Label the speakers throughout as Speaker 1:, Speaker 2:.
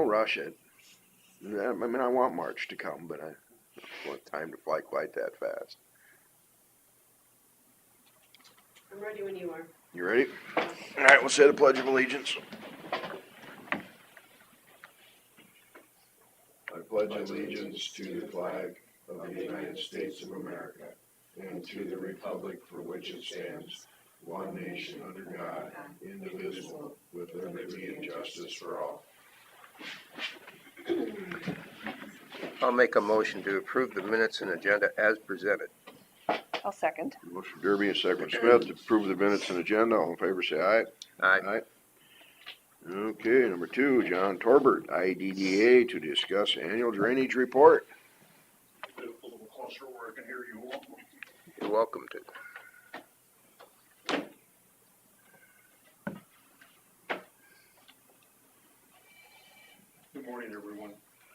Speaker 1: don't rush it. I mean, I want March to come, but I don't want time to fly quite that fast.
Speaker 2: I'm ready when you are.
Speaker 1: You ready? All right, we'll say the Pledge of Allegiance. I pledge allegiance to the flag of the United States of America and to the republic for which it stands, one nation under God, indivisible, with liberty and justice for all.
Speaker 3: I'll make a motion to approve the minutes and agenda as presented.
Speaker 4: I'll second.
Speaker 1: Motion Derby and second Smith to approve the minutes and agenda. All in favor say aye.
Speaker 3: Aye.
Speaker 1: Okay, number 2, John Torbert, IDDA, to discuss annual drainage report.
Speaker 5: A little closer where I can hear you all.
Speaker 3: You're welcome to.
Speaker 5: Good morning, everyone.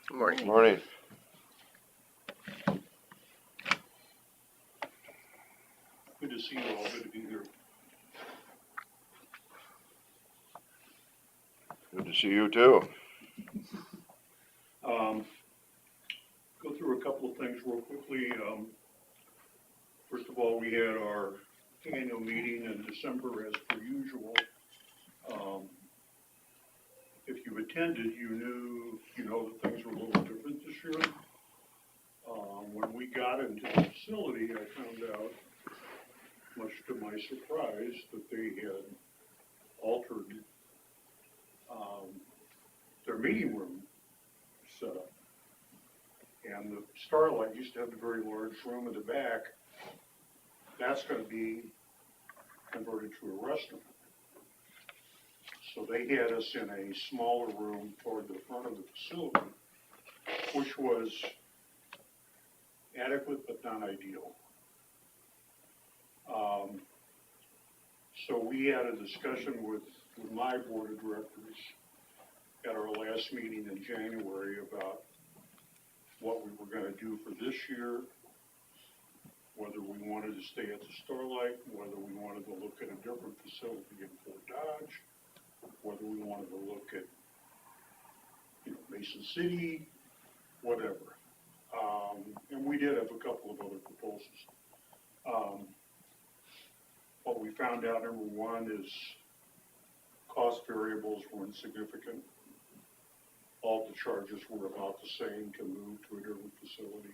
Speaker 3: Good morning.
Speaker 1: Morning.
Speaker 5: Good to see you all. Good to be here.
Speaker 1: Good to see you too.
Speaker 5: Go through a couple of things real quickly. First of all, we had our annual meeting in December as per usual. If you attended, you know that things were a little different this year. When we got into the facility, I found out, much to my surprise, that they had altered their meeting room setup. And the Starlight used to have a very large room in the back. That's going to be converted to a restaurant. So they had us in a smaller room toward the front of the facility, which was adequate but not ideal. So we had a discussion with my board of directors at our last meeting in January about what we were going to do for this year, whether we wanted to stay at the Starlight, whether we wanted to look at a different facility in Fort Dodge, whether we wanted to look at, Mason City, whatever. And we did have a couple of other proposals. What we found out, number one, is cost variables were insignificant. All the charges were about the same to move to a different facility.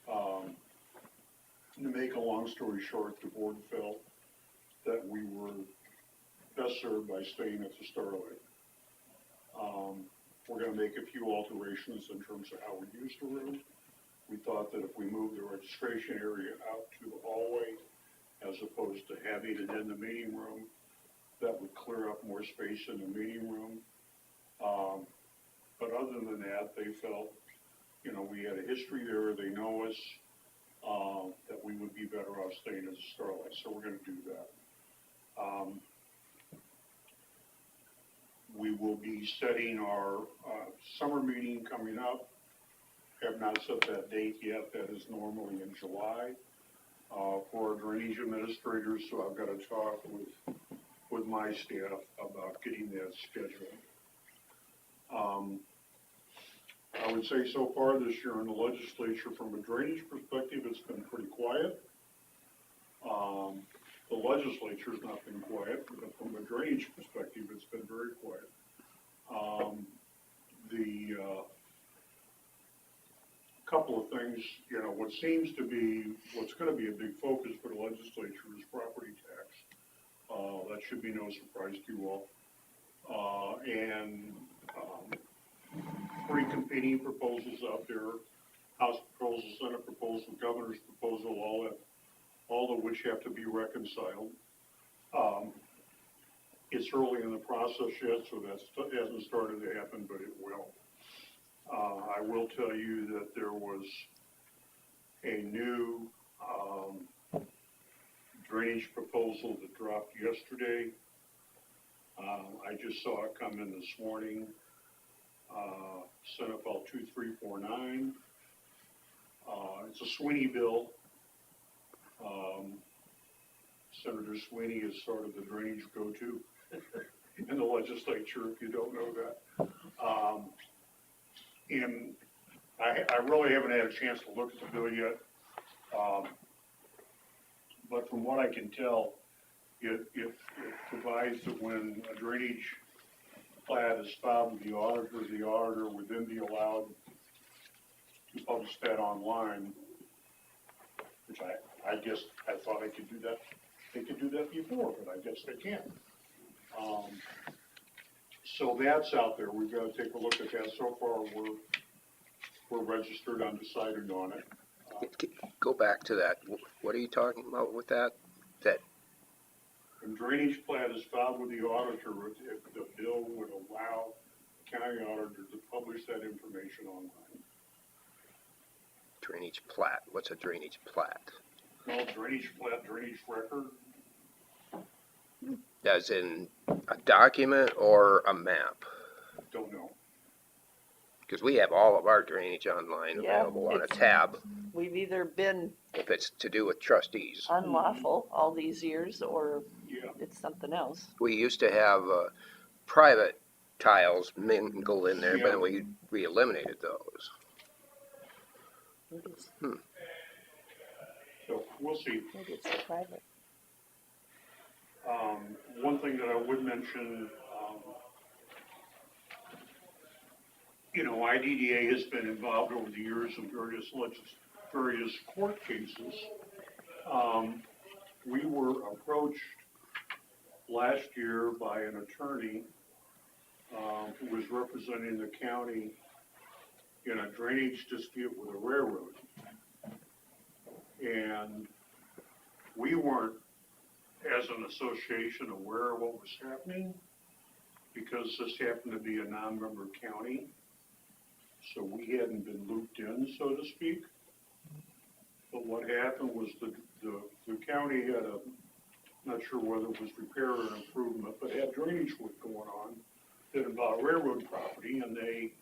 Speaker 5: To make a long story short, the board felt that we were best served by staying at the Starlight. We're going to make a few alterations in terms of how we use the room. We thought that if we moved the registration area out to the hallway, as opposed to having it in the meeting room, that would clear up more space in the meeting room. But other than that, they felt, we had a history there, they know us, that we would be better off staying as a Starlight, so we're going to do that. We will be setting our summer meeting coming up. Have not set that date yet. That is normally in July for our drainage administrators, so I've got to talk with my staff about getting that scheduled. I would say so far this year in the legislature, from a drainage perspective, it's been pretty quiet. The legislature's not been quiet, but from a drainage perspective, it's been very quiet. Couple of things, what seems to be, what's going to be a big focus for the legislature is property tax. That should be no surprise to you all. And 3 competing proposals out there: House proposal, Senate proposal, governor's proposal, all of which have to be reconciled. It's early in the process yet, so that hasn't started to happen, but it will. I will tell you that there was a new drainage proposal that dropped yesterday. I just saw it come in this morning. Senate Bill 2349. It's a Sweeney bill. Senator Sweeney is sort of the drainage go-to in the legislature, if you don't know that. And I really haven't had a chance to look at the bill yet. But from what I can tell, it provides that when a drainage plat is filed with the auditor would then be allowed to publish that online, which I guess I thought I could do that. They could do that before, but I guess they can't. So that's out there. We've got to take a look at that. So far, we're registered, undecided on it.
Speaker 3: Go back to that. What are you talking about with that? That,
Speaker 5: When drainage plat is filed with the auditor, if the bill would allow the county auditor to publish that information online.
Speaker 3: drainage plat, what's a drainage plat?
Speaker 5: No, drainage plat, drainage record,
Speaker 3: As in a document or a map?
Speaker 5: don't know.
Speaker 3: Because we have all of our drainage online
Speaker 4: Yeah,
Speaker 3: available on a
Speaker 4: it's-
Speaker 3: tab,
Speaker 4: We've either been
Speaker 3: if it's to do with trustees.
Speaker 4: unlawful all these years or
Speaker 5: Yeah,
Speaker 4: it's something else.
Speaker 3: We used to have private tiles mingle in there, but then we eliminated those.
Speaker 4: Maybe it's,
Speaker 5: so we'll see.
Speaker 4: maybe it's the private.
Speaker 5: One thing that I would mention, IDDA has been involved over the years in various court cases. We were approached last year by an attorney who was representing the county in a drainage dispute with a railroad. And we weren't, as an association, aware of what was happening because this happened to be a non-member county. So we hadn't been looped in, so to speak. But what happened was the county had not sure whether it was repair or improvement, but had drainage work going on that involved railroad property, and they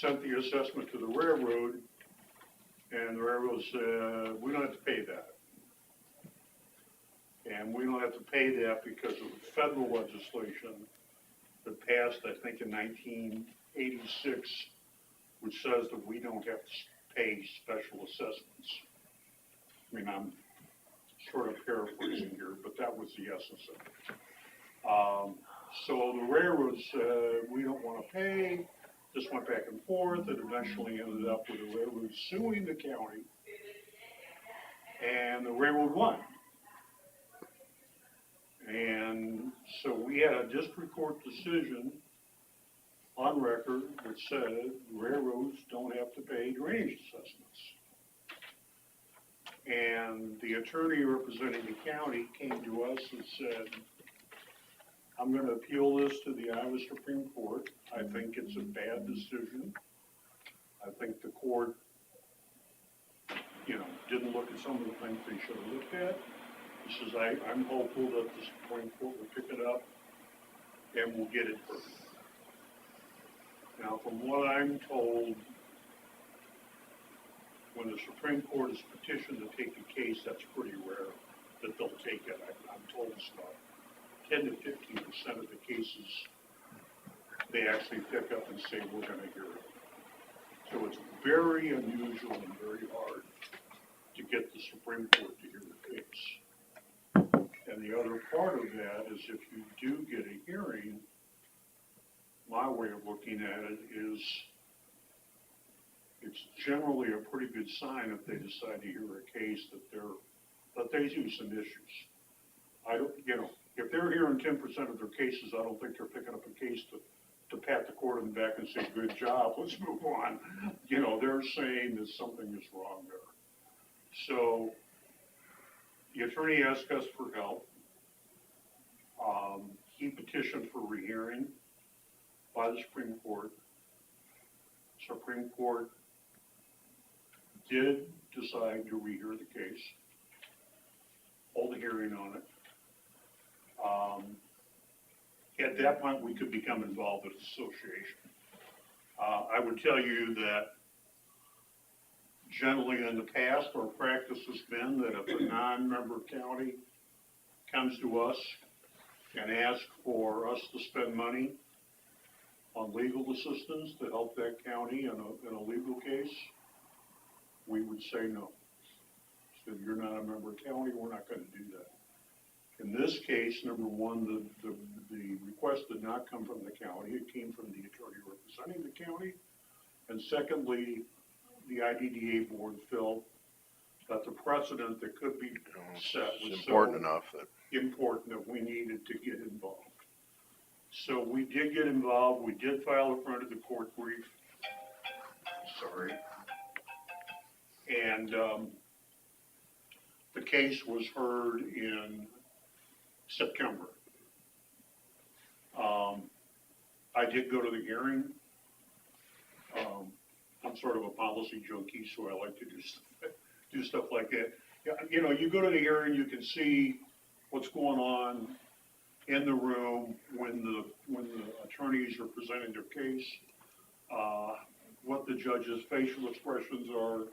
Speaker 5: sent the assessment to the railroad, and the railroad said, we don't have to pay that. And we don't have to pay that because of federal legislation that passed, I think, in 1986, which says that we don't have to pay special assessments. I mean, I'm sort of paraphrasing here, but that was the essence of it. So the railroad said, we don't want to pay. This went back and forth. It eventually ended up with the railroad suing the county, and the railroad won. And so we had a district court decision on record that said railroads don't have to pay drainage assessments. And the attorney representing the county came to us and said, I'm going to appeal this to the Iowa Supreme Court. I think it's a bad decision. I think the court, didn't look at some of the things they should have looked at. He says, I'm hopeful that the Supreme Court will pick it up and we'll get it heard. Now, from what I'm told, when the Supreme Court is petitioned to take a case, that's pretty rare that they'll take it. I'm told it's about 10 to 15% of the cases they actually pick up and say, we're going to hear it. So it's very unusual and very hard to get the Supreme Court to hear the case. And the other part of that is if you do get a hearing, my way of looking at it is it's generally a pretty good sign if they decide to hear a case that they do some issues. If they're hearing 10% of their cases, I don't think they're picking up a case to pat the court on the back and say, good job, let's move on. They're saying that something is wrong there. So the attorney asked us for help. He petitioned for rehearing by the Supreme Court. Supreme Court did decide to rehear the case, hold a hearing on it. At that point, we could become involved with the association. I would tell you that generally in the past, our practice has been that if a non-member county comes to us and asks for us to spend money, on legal assistance to help that county in a legal case, we would say no. So you're not a member of county, we're not gonna do that. In this case, number one, the request did not come from the county, it came from the attorney representing the county. And secondly, the IDDA board felt that the precedent that could be set was
Speaker 1: It's
Speaker 5: so
Speaker 1: important enough that,
Speaker 5: important that we needed to get involved. So we did get involved, we did file a front of the court brief, sorry. And the case was heard in September. I did go to the hearing. I'm sort of a policy junkie, so I like to do stuff like that. Yeah, you know, you go to the hearing, you can see what's going on in the room when the attorneys are presenting their case, what the judge's facial expressions are,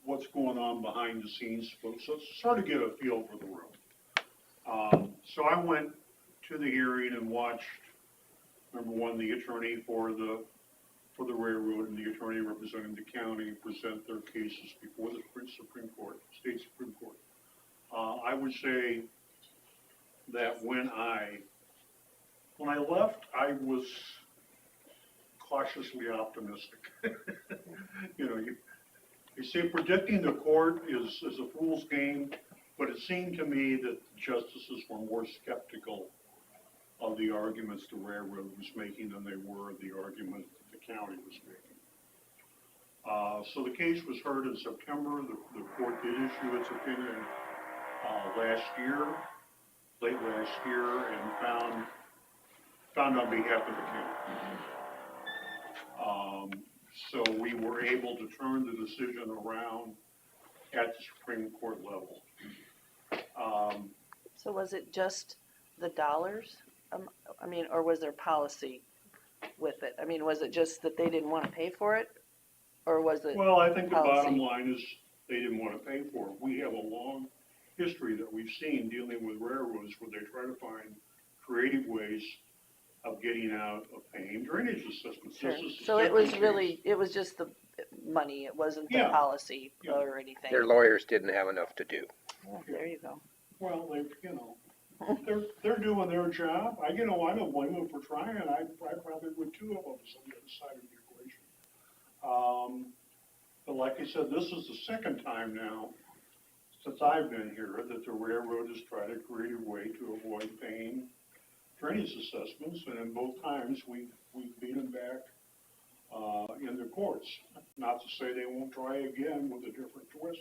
Speaker 5: what's going on behind the scenes, so sort of get a feel for the room. So I went to the hearing and watched, number one, the attorney for the railroad and the attorney representing the county present their cases before the Supreme Court, state Supreme Court. I would say that when I left, I was cautiously optimistic. You know, you see, predicting the court is a fool's game, but it seemed to me that the justices were more skeptical of the arguments the railroad was making than they were of the argument that the county was making. So the case was heard in September. The court did issue its opinion late last year, and found on behalf of the county. So we were able to turn the decision around at the Supreme Court level.
Speaker 4: So was it just the dollars? I mean, or was there policy with it? I mean, was it just that they didn't want to pay for it? Or was it?
Speaker 5: Well, I think the bottom
Speaker 4: policy?
Speaker 5: line is they didn't want to pay for it. We have a long history that we've seen dealing with railroads where they try to find creative ways of getting out of paying drainage assessments.
Speaker 4: Sure.
Speaker 5: This is the
Speaker 4: So it was
Speaker 5: second
Speaker 4: really,
Speaker 5: case.
Speaker 4: it was just the money, it wasn't the
Speaker 5: Yeah.
Speaker 4: policy
Speaker 5: Yeah.
Speaker 4: or anything.
Speaker 3: Their lawyers didn't have enough to do.
Speaker 4: Yeah, there you go.
Speaker 5: Well, they're doing their job. I don't blame them for trying. I probably would too if I was on the other side of the equation. But like I said, this is the second time now since I've been here that the railroad has tried to create a way to avoid paying drainage assessments, and in both times we've beat them back in the courts. Not to say they won't try again with a different twist.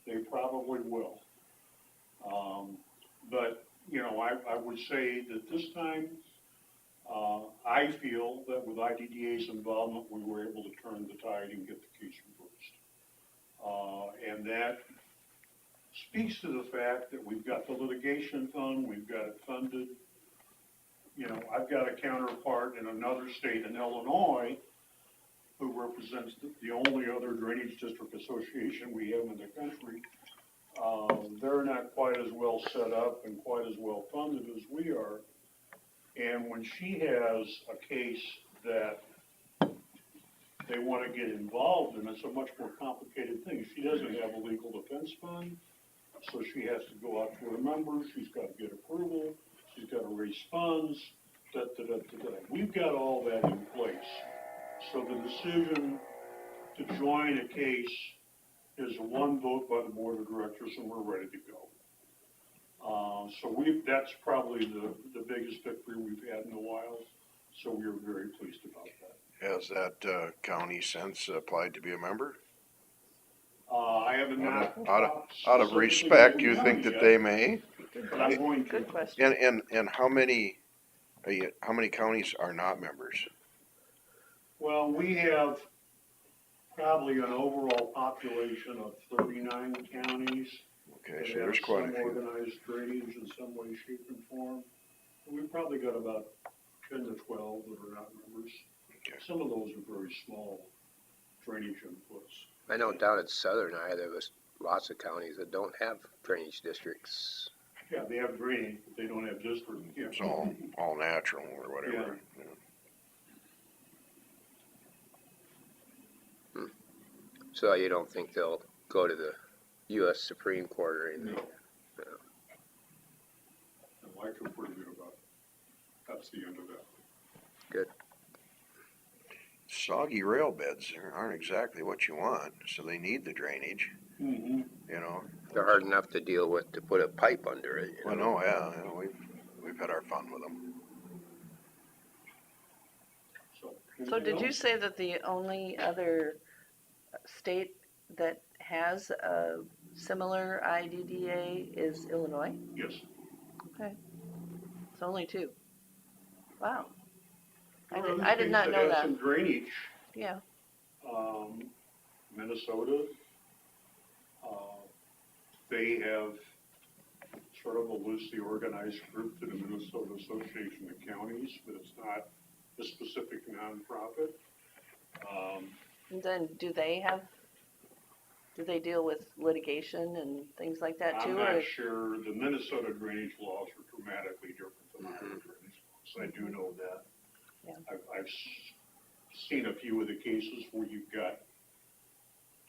Speaker 5: They probably will. But I would say that this time, I feel that with IDDA's involvement, we were able to turn the tide and get the case reversed. And that speaks to the fact that we've got the litigation fund, we've got it funded. I've got a counterpart in another state in Illinois who represents the only other drainage district association we have in the country. They're not quite as well set up and quite as well funded as we are. And when she has a case that they want to get involved in, it's a much more complicated thing. She doesn't have a legal defense fund, so she has to go out to her members, she's got to get approval, she's got to raise funds, We've got all that in place. So the decision to join a case is one vote by the board of directors, and we're ready to go. So that's probably the biggest victory we've had in a while, so we are very pleased about that.
Speaker 1: has that county since applied to be a member?
Speaker 5: I have not.
Speaker 1: Out of respect, you think that they may?
Speaker 5: But I'm going to.
Speaker 4: Good question.
Speaker 1: And how many counties are not members?
Speaker 5: Well, we have probably an overall population of 39 counties.
Speaker 1: Okay, so
Speaker 5: that
Speaker 1: there's
Speaker 5: have
Speaker 1: quite a
Speaker 5: some
Speaker 1: few.
Speaker 5: organized drainage in some way, shape, and form. And we've probably got about 10 to 12 that are not members.
Speaker 1: Okay.
Speaker 5: Some of those are very small drainage inputs.
Speaker 3: I know down at Southern Eye, there was lots of counties that don't have drainage districts.
Speaker 5: Yeah, they have drainage, but they don't have district, yeah.
Speaker 1: It's all natural or whatever.
Speaker 3: So you don't think they'll go to the US Supreme Court or anything?
Speaker 5: No. And I feel pretty good about it. That's the end of that.
Speaker 1: Soggy rail beds aren't exactly what you want, so they need the drainage,
Speaker 5: Mm-hmm.
Speaker 1: you know.
Speaker 3: They're hard enough to deal with to put a pipe under it.
Speaker 1: Well, no, yeah, we've had our fun with them.
Speaker 5: So.
Speaker 4: So
Speaker 5: anything
Speaker 4: did you
Speaker 5: else?
Speaker 4: say that the only other state that has a similar IDDA is Illinois?
Speaker 5: Yes.
Speaker 4: It's only two. Wow.
Speaker 5: There are other
Speaker 4: I did not
Speaker 5: states
Speaker 4: know
Speaker 5: have
Speaker 4: that.
Speaker 5: some drainage,
Speaker 4: Yeah.
Speaker 5: Minnesota, they have sort of a loosely organized group to the Minnesota Association of Counties, but it's not a specific nonprofit.
Speaker 4: And then do they deal with litigation and things like that too?
Speaker 5: I'm
Speaker 4: or-
Speaker 5: not sure, the Minnesota drainage laws are dramatically different than our drainage laws, I do know that.
Speaker 4: Yeah.
Speaker 5: I've seen a few of the cases where you've got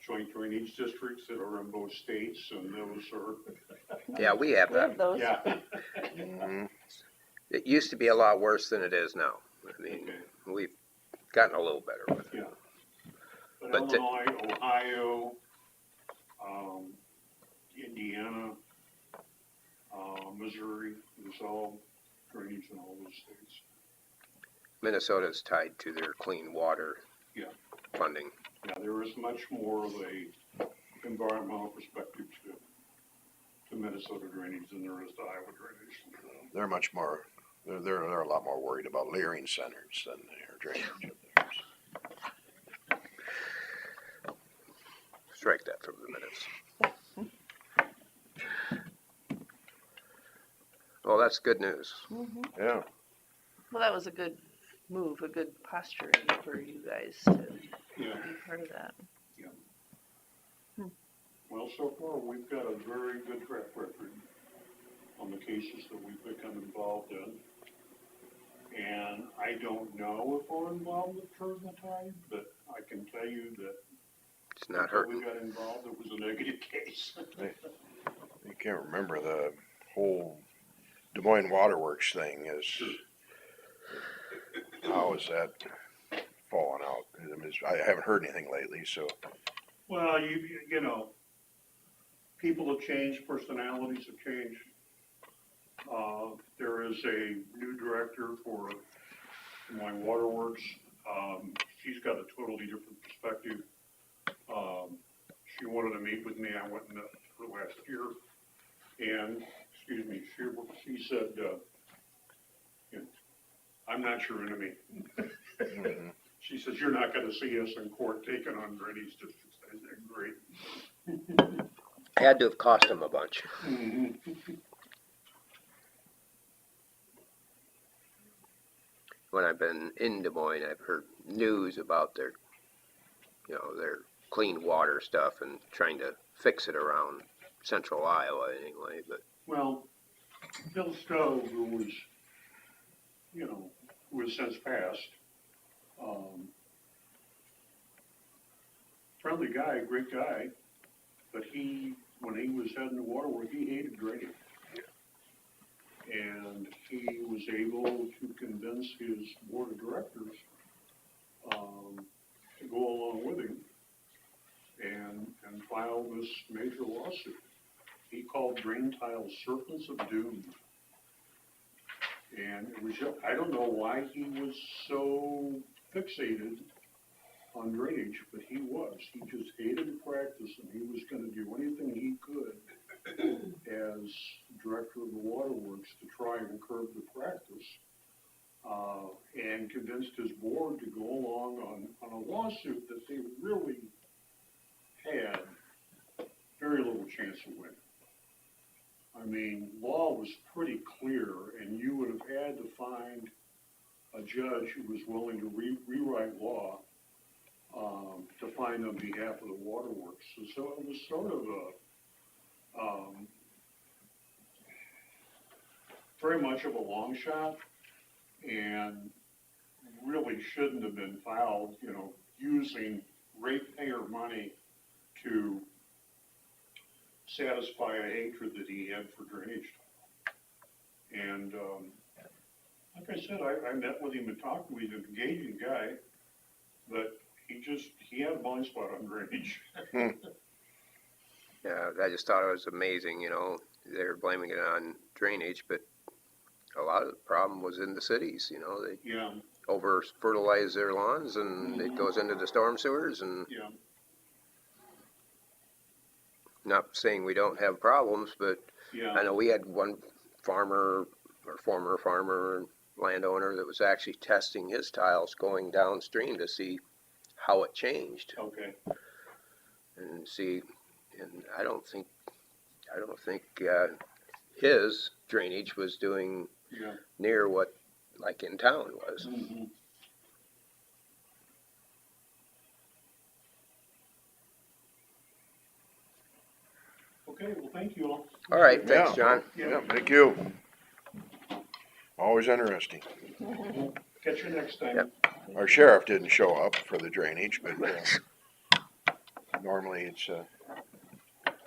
Speaker 5: joint drainage districts that are in both states, and those are,
Speaker 3: Yeah, we have
Speaker 4: We have
Speaker 3: that.
Speaker 4: those.
Speaker 5: yeah.
Speaker 1: Mhm.
Speaker 3: It used to be a lot worse than it is now. I mean,
Speaker 5: Okay.
Speaker 3: we've gotten a little better with it.
Speaker 5: Yeah. But
Speaker 3: But the-
Speaker 5: Illinois, Ohio, Indiana, Missouri, there's all drainage in all those states.
Speaker 3: Minnesota's tied to their clean water
Speaker 5: Yeah.
Speaker 3: funding.
Speaker 5: Yeah, there is much more of a environmental perspective to Minnesota drainage than there is to Iowa drainage.
Speaker 1: They're much more, they're a lot more worried about leering centers than they are drainage.
Speaker 3: Strike that from the minutes. Well, that's good news.
Speaker 1: Yeah,
Speaker 4: Well, that was a good move, a good posturing for you guys to
Speaker 5: Yeah.
Speaker 4: be part of that.
Speaker 5: Well, so far, we've got a very good track record on the cases that we've become involved in. And I don't know if we're involved with Tide, but I can tell you that
Speaker 3: It's not
Speaker 5: until
Speaker 3: hurting.
Speaker 5: we got involved, it was a negative case.
Speaker 1: you can't remember the whole Des Moines Waterworks thing is, how is that falling out? I mean, I haven't heard anything lately, so.
Speaker 5: Well, you know, people have changed, personalities have changed. There is a new director for my waterworks. She's got a totally different perspective. She wanted to meet with me. I went and met her last year. And, excuse me, she said, you know, I'm not your enemy.
Speaker 1: Mhm.
Speaker 5: She says, you're not gonna see us in court taking on drainage districts. I said, great.
Speaker 3: Had to have cost them a bunch. When I've been in Des Moines, I've heard news about their, their clean water stuff and trying to fix it around central Iowa anyway, but
Speaker 5: Well, Bill Stowe, who was, who has since passed, friendly guy, great guy, but when he was heading to waterwork, he hated drainage. And he was able to convince his board of directors, to go along with him and file this major lawsuit. He called drain tiles serpents of doom. And it was, I don't know why he was so fixated on drainage, but he was. He just hated the practice, and he was gonna do anything he could as director of the waterworks to try and curb the practice, and convinced his board to go along on a lawsuit that they really had very little chance of winning. I mean, law was pretty clear, and you would have had to find a judge who was willing to rewrite law to find on behalf of the waterworks. So it was sort of very much of a long shot and really shouldn't have been filed, you know, using ratepayer money to satisfy a hatred that he had for drainage. And, like I said, I met with him and talked to him. He's an engaging guy, but he had a blind spot on drainage.
Speaker 3: Yeah, I just thought it was amazing, you know, they're blaming it on drainage, but a lot of the problem was in the cities, you know, they
Speaker 5: Yeah,
Speaker 3: over fertilize their lawns and it goes into the storm sewers, and
Speaker 5: yeah,
Speaker 3: not saying we don't have problems, but
Speaker 5: yeah.
Speaker 3: I know we had one farmer or former farmer landowner that was actually testing his tiles going downstream to see how it changed
Speaker 5: Okay,
Speaker 3: and see, and I don't think his drainage was doing
Speaker 5: yeah.
Speaker 3: near what like in town was.
Speaker 5: Mhm. Okay, well, thank you all.
Speaker 3: All right, thanks,
Speaker 1: Yeah.
Speaker 3: John.
Speaker 1: Yeah, thank you. Always interesting.
Speaker 5: Catch you next time.
Speaker 3: Yep.
Speaker 1: Our sheriff didn't show up for the drainage, but normally it's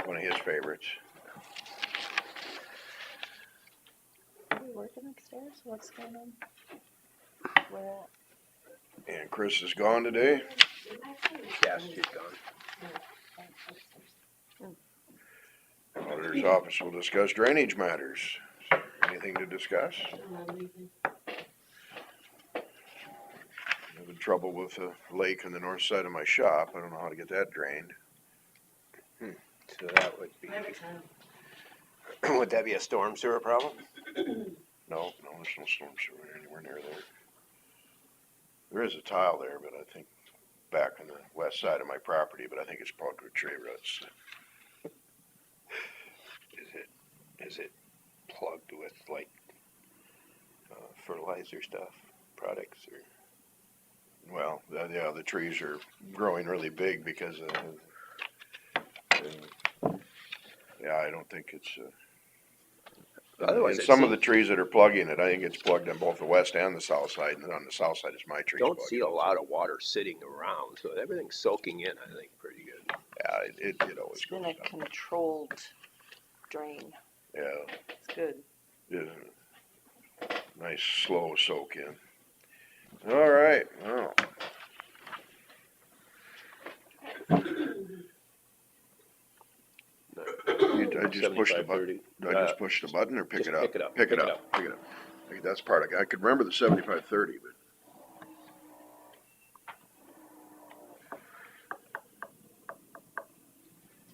Speaker 1: one of his favorites.
Speaker 4: Are we working upstairs? What's going on? Where at?
Speaker 1: And Chris is gone today.
Speaker 3: Yes, she's gone.
Speaker 1: Auditor's office will discuss drainage matters. Anything to discuss? Having trouble with a lake on the north side of my shop. I don't know how to get that drained.
Speaker 3: So that would be, would that be a storm sewer problem?
Speaker 1: No, there's no storm sewer anywhere near there. There is a tile there, but I think back on the west side of my property, but I think it's plugged with tree roots.
Speaker 3: Is it plugged with like fertilizer stuff, products, or?
Speaker 1: Well, yeah, the trees are growing really big because of, yeah, I don't think it's,
Speaker 3: Otherwise,
Speaker 1: and
Speaker 3: I
Speaker 1: some of
Speaker 3: see-
Speaker 1: the trees that are plugging it, I think it's plugged on both the west and the south side, and on the south side is my tree.
Speaker 3: Don't see a lot of water sitting around, so everything's soaking in, I think, pretty good.
Speaker 1: Yeah, it always
Speaker 4: It's
Speaker 1: goes
Speaker 4: been a
Speaker 1: down.
Speaker 4: controlled drain.
Speaker 1: Yeah,
Speaker 4: It's good.
Speaker 1: yeah. Nice slow soak in. All right, well. I just pushed the button.
Speaker 3: 75-30.
Speaker 1: Do I just push the button or pick
Speaker 3: just
Speaker 1: it up?
Speaker 3: pick it up,
Speaker 1: Pick it
Speaker 3: pick it
Speaker 1: up. Pick it up. Okay, that's part I could remember the 75-30, but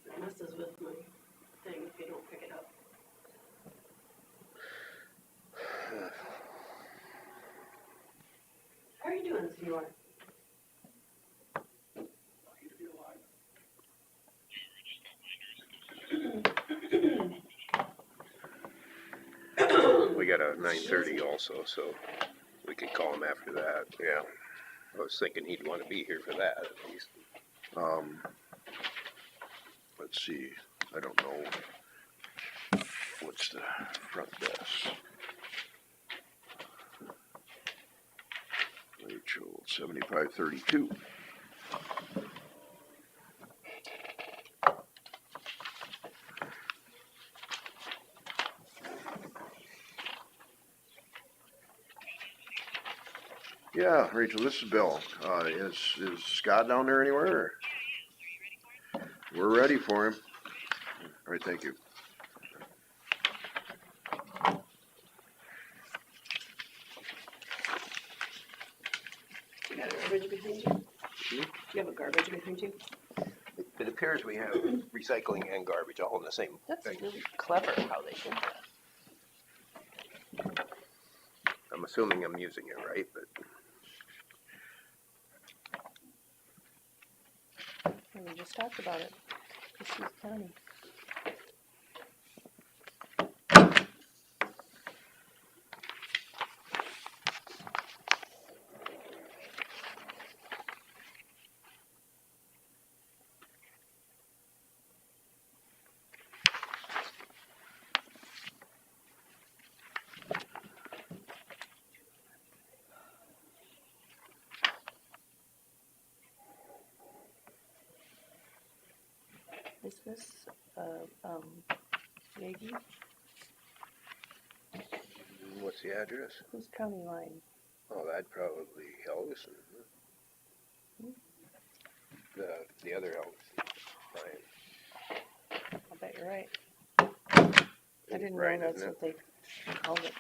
Speaker 2: It messes with my thing if you don't pick it up. How are you doing, Senor?
Speaker 3: We got a 9:30 also, so we could call him after that.
Speaker 1: yeah.
Speaker 3: I was thinking he'd want to be here for that at least.
Speaker 1: Let's see, I don't know. What's the front desk? Rachel, 75-32. Yeah, Rachel, this is Bill. Is Scott down there anywhere? Or? We're ready for him. All right, thank you.
Speaker 2: You got a garbage behind you? You have a garbage behind you?
Speaker 3: It appears we have recycling and garbage all in the same
Speaker 4: That's
Speaker 3: thing.
Speaker 4: really clever how they did that.
Speaker 3: I'm assuming I'm using it right, but
Speaker 4: We just talked about it. This is county. Is this, Yagi?
Speaker 3: What's the address?
Speaker 4: Who's county line?
Speaker 3: Oh, that'd probably be Helgeson. The other Helgeson, Brian.
Speaker 4: I bet you're right. I didn't know
Speaker 3: Brian,
Speaker 4: that's
Speaker 3: isn't it?
Speaker 4: what they called it.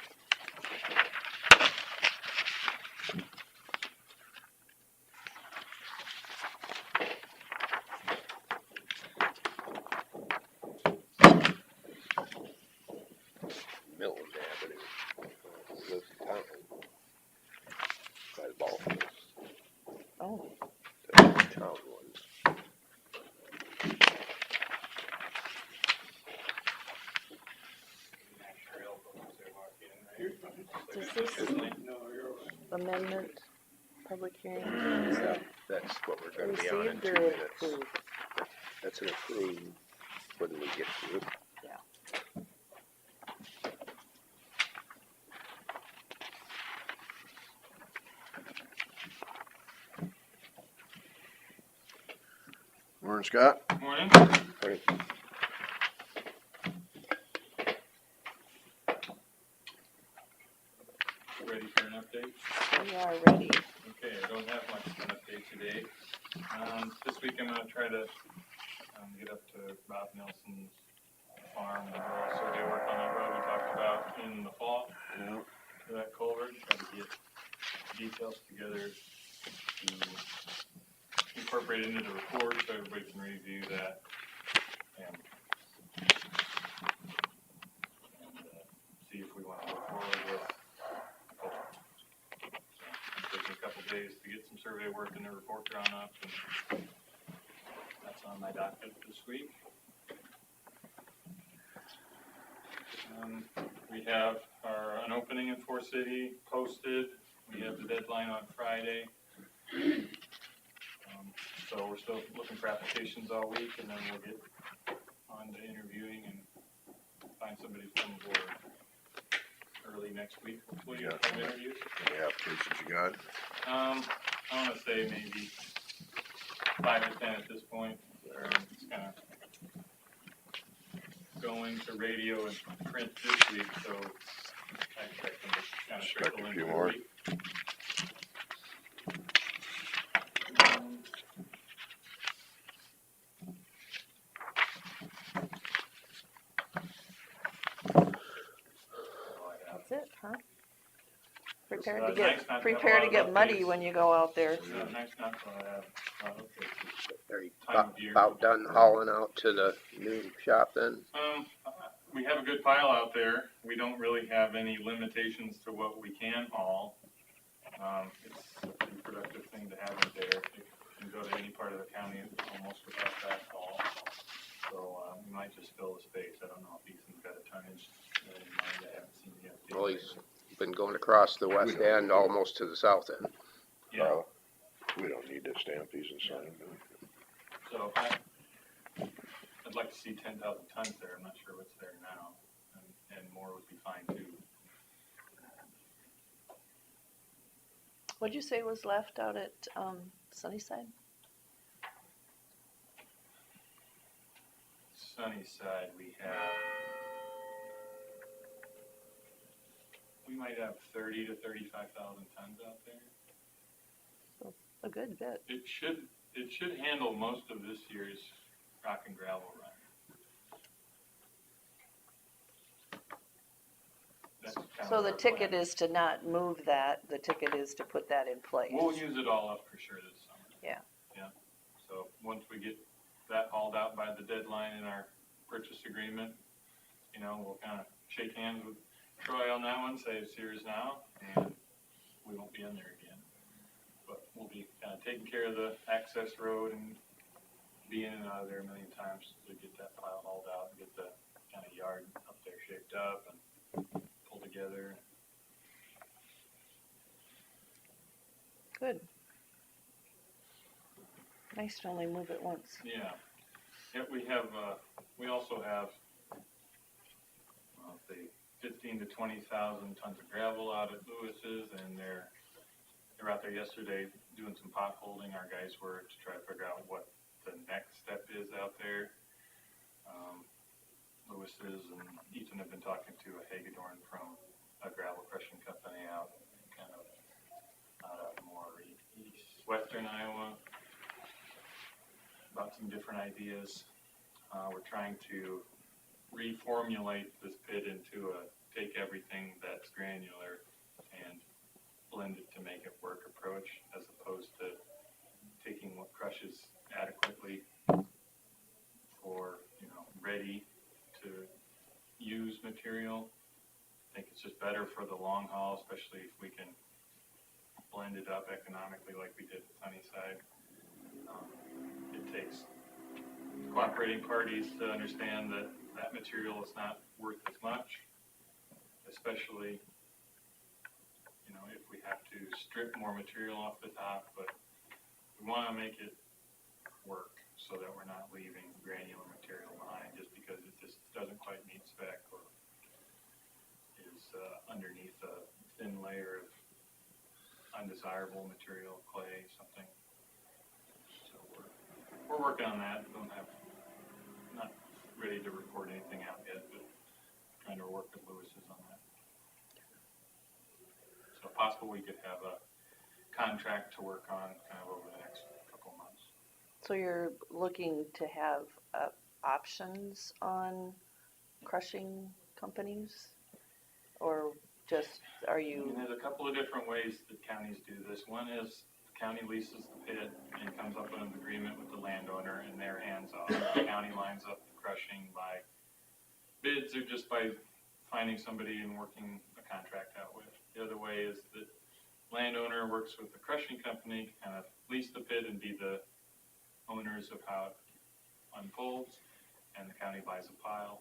Speaker 3: Milton Avenue. He lives in town. By the ball fields.
Speaker 4: Oh,
Speaker 3: The town ones.
Speaker 4: does this amendment, public hearing, is that
Speaker 3: That's what we're gonna be on in
Speaker 4: received
Speaker 3: 2
Speaker 4: or
Speaker 3: minutes.
Speaker 4: approved?
Speaker 3: That's an approved when we get to it.
Speaker 1: Morning, Scott.
Speaker 6: Morning.
Speaker 3: Right.
Speaker 6: Ready for an update?
Speaker 4: We are ready.
Speaker 6: Okay, I don't have much of an update today. This week I'm gonna try to, get up to Bob Nelson's farm and do all survey work on that road we talked about in the fall.
Speaker 1: Yeah.
Speaker 6: For that culvert, try to get details together to incorporate into the report so everybody can review that and see if we wanna go forward with taking a couple days to get some survey work and the report drawn up, and that's on my docket this week. We have an opening in Forest City posted. We have the deadline on Friday. So we're still looking for applications all week, and then we'll get on to interviewing and find somebody to come aboard early next week. Hopefully,
Speaker 1: Yeah.
Speaker 6: have interviews.
Speaker 1: Any applications you got?
Speaker 6: I want to say maybe 5 to 10 at this point. It's kind of going to radio and print this week, so I expect them to kind of
Speaker 1: Expect
Speaker 6: trickle
Speaker 1: a
Speaker 6: into
Speaker 1: few
Speaker 6: the
Speaker 1: more.
Speaker 6: week.
Speaker 4: That's it, huh?
Speaker 6: Just,
Speaker 4: Prepare to
Speaker 6: nice
Speaker 4: get,
Speaker 6: not to have a
Speaker 4: prepare
Speaker 6: lot
Speaker 4: to
Speaker 6: of
Speaker 4: get muddy
Speaker 6: updates.
Speaker 4: when you go out there.
Speaker 6: Nice not to have okay.
Speaker 3: Are you
Speaker 6: Time of year.
Speaker 3: about done hauling out to the new shop then?
Speaker 6: We have a good pile out there. We don't really have any limitations to what we can haul. It's a pretty productive thing to have it there. It can go to any part of the county almost without that haul. So, we might just fill the space. I don't know if Ethan's got a tonnage in mind. I haven't seen the update.
Speaker 3: Well, he's been going across the west end almost to the south end.
Speaker 6: Yeah,
Speaker 1: We don't need to stamp these and sign them.
Speaker 6: so I'd like to see 10,000 tons there. I'm not sure what's there now. And more would be fine too.
Speaker 4: What'd you say was left out at, Sunnyside?
Speaker 6: Sunnyside, we might have 30 to 35,000 tons out there.
Speaker 4: A good bit.
Speaker 6: It should handle most of this year's rock and gravel run. That's kind of
Speaker 4: So the
Speaker 6: our
Speaker 4: ticket
Speaker 6: plan.
Speaker 4: is to not move that, the ticket is to put that in place.
Speaker 6: We'll use it all up for sure this summer.
Speaker 4: Yeah.
Speaker 6: Yeah, so once we get that hauled out by the deadline in our purchase agreement, we'll kind of shake hands with Troy on that one, say it's yours now, and we won't be in there again. But we'll be kind of taking care of the access road and be in and out of there a million times to get that pile hauled out and get the kind of yard up there shaped up and pulled together.
Speaker 4: Good. Nice to only move it once.
Speaker 6: Yeah. Yeah, we also have, say, 15 to 20,000 tons of gravel out at Lewis's, and they were out there yesterday doing some potholing. Our guys were to try to figure out what the next step is out there. Lewis's and Ethan have been talking to a Hagedorn from a gravel crushing company out kind of out of more western Iowa about some different ideas. We're trying to reformulate this pit into a take everything that's granular and blend it to make it work approach, as opposed to taking what crushes adequately for, ready to use material. I think it's just better for the long haul, especially if we can blend it up economically like we did with Sunnyside. It takes cooperating parties to understand that that material is not worth as much, especially, if we have to strip more material off the top, but we want to make it work so that we're not leaving granular material behind just because it just doesn't quite meet spec or is underneath a thin layer of undesirable material, clay, something. So we're working on that. Not ready to report anything out yet, but trying to work with Lewis's on that. So possible we could have a contract to work on kind of over the next couple months.
Speaker 4: So you're looking to have options on crushing companies? Or just, are you?
Speaker 6: There's a couple of different ways that counties do this. One is the county leases the pit and comes up with an agreement with the landowner and they're hands off. The county lines up the crushing by bids or just by finding somebody and working a contract out with. The other way is that landowner works with the crushing company, kind of lease the pit and be the owners of how it unfolds, and the county buys a pile.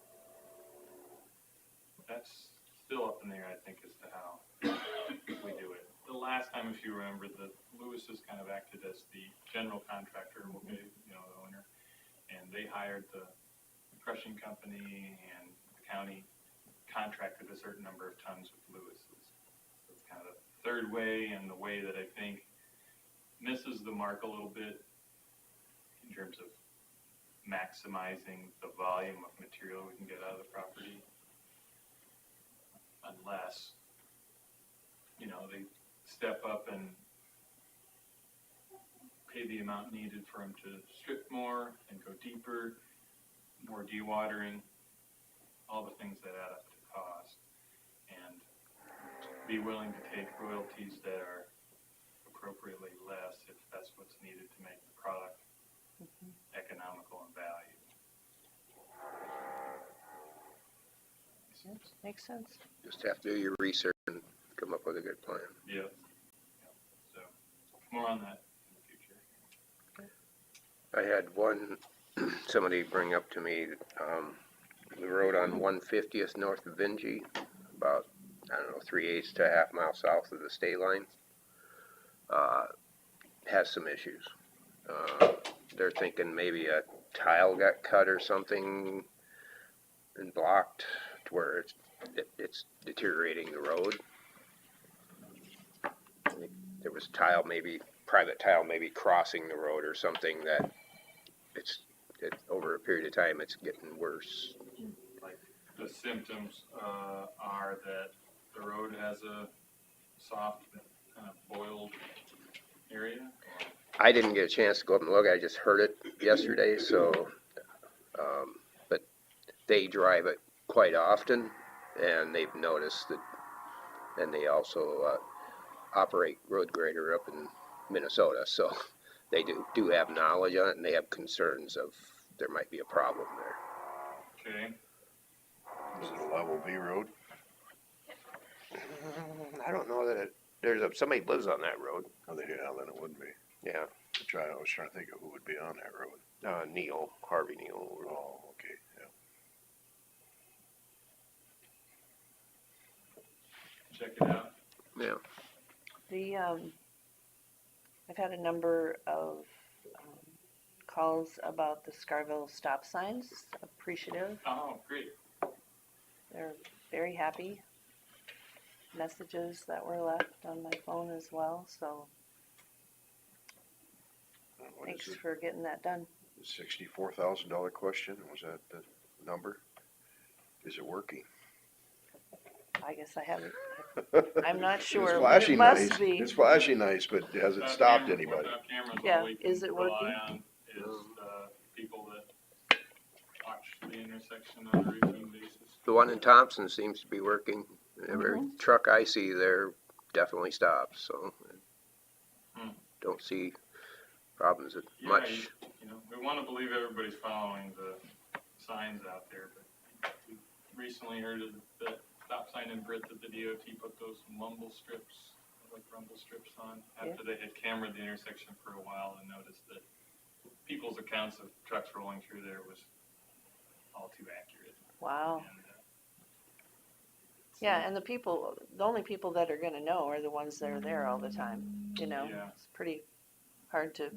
Speaker 6: That's still up in the air, I think, as to how we do it. The last time, if you remember, the Lewis's kind of acted as the general contractor, the owner, and they hired the crushing company, and the county contracted a certain number of tons with Lewis's. So it's kind of the third way, and the way that I think misses the mark a little bit in terms of maximizing the volume of material we can get out of the property, unless, they step up and pay the amount needed for them to strip more and go deeper, more dewatering, all the things that add up to cost, and be willing to take royalties that are appropriately less if that's what's needed to make the product economical in value.
Speaker 4: Makes sense.
Speaker 3: Just have to do your research and come up with a good plan.
Speaker 6: Yeah. So more on that in the future.
Speaker 3: I had somebody bring up to me, the road on 150th north of Vingie, about, 3/8 to a half mile south of the state line, has some issues. They're thinking maybe a tile got cut or something and blocked to where it's deteriorating the road. There was tile, private tile crossing the road or something that over a period of time it's getting worse.
Speaker 6: Like the symptoms are that the road has a soft, kind of boiled area.
Speaker 3: I didn't get a chance to go up and look. I just heard it yesterday, so, but they drive it quite often, and they've noticed that, and they also operate road grader up in Minnesota, so they do have knowledge on it, and they have concerns of there might be a problem there.
Speaker 6: Okay.
Speaker 1: Is it a level B road?
Speaker 3: I don't know that somebody lives on that road.
Speaker 1: Oh, yeah, then it would be.
Speaker 3: Yeah,
Speaker 1: I was trying to think of who would be on that road.
Speaker 3: Harvey Neal.
Speaker 1: Oh, okay, yeah.
Speaker 6: Check it out.
Speaker 3: Yeah.
Speaker 4: I've had a number of calls about the Scarville stop signs, appreciative.
Speaker 6: Oh, great.
Speaker 4: They're very happy. Messages that were left on my phone as well, so
Speaker 1: What
Speaker 4: thanks
Speaker 1: is it?
Speaker 4: for getting that done.
Speaker 1: The $64,000 question, was that the? number? Is it working?
Speaker 4: I guess I haven't, I'm not sure.
Speaker 1: It's
Speaker 4: but
Speaker 1: flashing
Speaker 4: it must
Speaker 1: nice.
Speaker 4: be.
Speaker 1: It's flashing nice, but has it
Speaker 6: Without
Speaker 1: stopped
Speaker 6: cameras-
Speaker 1: anybody?
Speaker 6: Without cameras,
Speaker 4: Yeah,
Speaker 6: all we
Speaker 4: is
Speaker 6: can
Speaker 4: it
Speaker 6: rely
Speaker 4: working?
Speaker 6: on is, people that watch the intersection on a routine basis.
Speaker 3: The one in Thompson seems to be working. Every
Speaker 4: Mhm.
Speaker 3: truck I see there definitely stops, so
Speaker 6: Hmm.
Speaker 3: don't see problems with
Speaker 6: Yeah,
Speaker 3: much.
Speaker 6: you know, we wanna believe everybody's following the signs out there, but we recently heard of the stop sign in Britt that the DOT put those rumble strips on after they had cambered the intersection for a while and noticed that people's accounts of trucks rolling through there was all too accurate.
Speaker 4: Wow.
Speaker 6: And,
Speaker 4: Yeah, and the only people that are gonna know are the ones that are there all the time, you know?
Speaker 6: Yeah.
Speaker 4: It's pretty hard to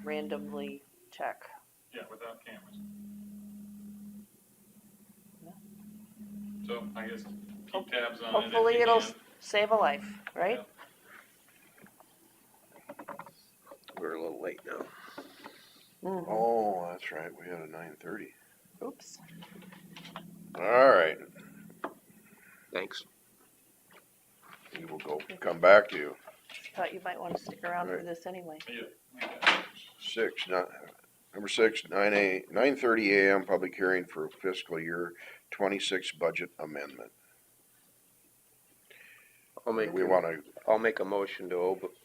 Speaker 4: randomly check.
Speaker 6: Yeah, without cameras.
Speaker 4: Yeah.
Speaker 6: So I guess keep tabs on it.
Speaker 4: Hopefully
Speaker 6: if you
Speaker 4: it'll
Speaker 6: can.
Speaker 4: save a life, right?
Speaker 3: We're a little late now.
Speaker 4: Mhm.
Speaker 1: Oh, that's right, we had a 9:30.
Speaker 4: Oops.
Speaker 1: All right,
Speaker 3: Thanks.
Speaker 1: we will come back to you.
Speaker 4: Thought you might wanna stick around for
Speaker 1: Right.
Speaker 4: this anyway.
Speaker 6: Yeah.
Speaker 1: Number 6, 9:30 AM, public hearing for fiscal year 26 budget amendment.
Speaker 3: I'll make a motion to